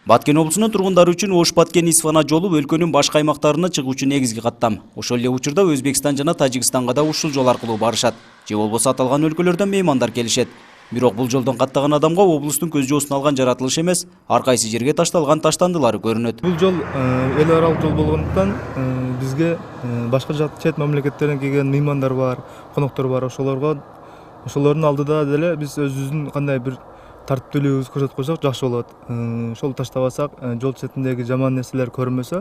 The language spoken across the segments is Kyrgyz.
Баткен облусунун тургундары үчүн Ош-Баткен-Исфана жолу өлкөнүн башка аймактарына чыгуучу негизги каттам. Ошол эле учурда Өзбекстан жана Тажикстанга да ушул жол аркылуу барышат. Же болбосо аталган өлкөлөрдөн меймандар келишет. Бирок бул жолдон каттаган адамга облустун көз жоосун алган жаратылыш эмес, ар кайсы жерге ташталган таштандылары көрүнөт. Бул жол эл аралык жол болгондуктан бизге башка чет мамлекеттерден келген меймандар бар, коноктор бар. Ошолордун алдыда деле биз өзүбүздүн кандай бир тартиптүүлүгүбүздү көрсөтүп койсок жакшы болот. Ошол таштабасак, жол четиндеги жаман нерселер көрүнбөсө,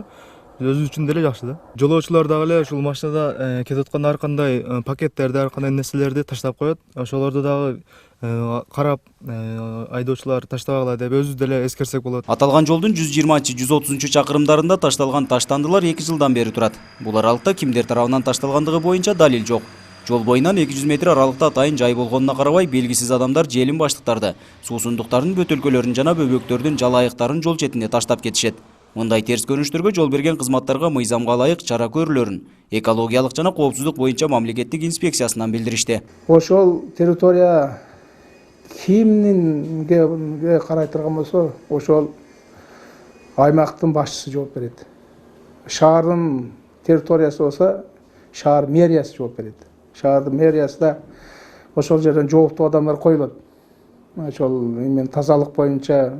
өзүбүз үчүн деле жакшы да. Жолоочулар дагы эле ушул машинада кетип аткан ар кандай пакеттерди, ар кандай нерселерди таштап коет. Ошолорду дагы карап айдоочулар таштабагыла деп өзүбүз деле эскерсек болот. Аталган жолдун 120-130 чакырымдарында ташталган таштандылар 2 жылдан бери турат. Бул аралыкта кимдер тарабынан ташталгандыгы боюнча далил жок. Жол боюнан 200 метр аралыкта атайын жай болгонуна карабай, белгисиз адамдар желин баштыктарды, суусундуктардын бөтөлкөлөрүн жана бөбөктөрдүн жалайыктарын жол четине таштап кетишет. Мындай терс көрүнүштөргө жол берген кызматтарга мыйзамга ылайык чара көрүлөрүн экологиялык жана коопсуздук боюнча мамлекеттик инспекциясынан билдиришти. Ошол территория кимге карай турган болсо, ошол аймактын башчысы жооп берет. Шаардын территориясы болсо, шаар мэриясы жооп берет. Шаардын мэриясында ошол жерден жооптуу адамдар коюлат. Ошол тазалык боюнча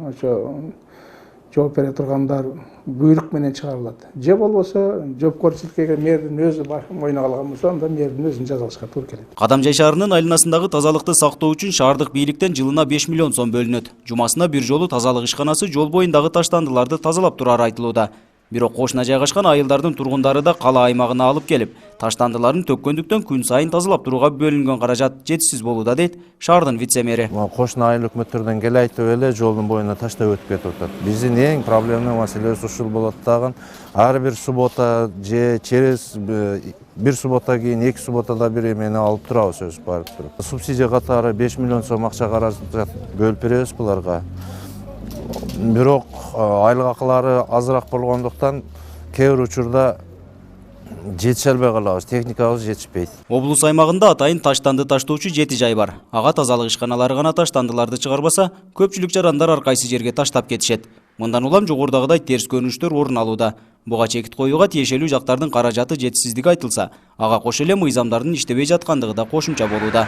жооп бере тургандар буйрук менен чыгарылат. Же болбосо жоопкерчиликке мэрдин өзү мойнуна алган болсо, анда мэрдин өзүн жазалашка туура келет. Кадамжай шаарынын айланасындагы тазалыкты сактоо үчүн шаардык бийликтен жылына 5 миллион сом бөлүнөт. Жумасына бир жолу тазалык ишканасы жол боюндагы таштандыларды тазалап турары айтылууда. Бирок кошуна жайгашкан айылдардын тургундары да кала аймагына алып келип, таштандыларын төккөндүктөн күн сайын тазалап турууга бөлүнгөн каражат жетишсиз болууда дейт шаардын вице-мэри. Кошуна айыл өкмөттөрдөн келе айтып эле жолдун боюна таштап өтүп кетип атат. Биздин эң проблемный маселебиз ушул болот дагы. Ар бир суббота же через бир суббота кийин 2 субботада бир эмени алып турабыз өзүбүз барып туруп. Субсидия катары 5 миллион сом акча каражат бөлүп беребиз буларга. Бирок айлык акылары азыраак болгондуктан кээ бир учурда жетише албай калабыз, техникабыз жетишпейт. Облус аймагында атайын таштанды таштоочу 7 жай бар. Ага тазалык ишканалары гана таштандыларды чыгарбаса, көпчүлүк жарандар ар кайсы жерге таштап кетишет. Мындан улам жогорудагыдай терс көрүнүштөр орун алууда. Буга чекит коюуга тиешелүү жактардын каражаты жетишсиздиги айтылса, ага кошо эле мыйзамдардын иштебей жаткандыгы да кошумча болууда.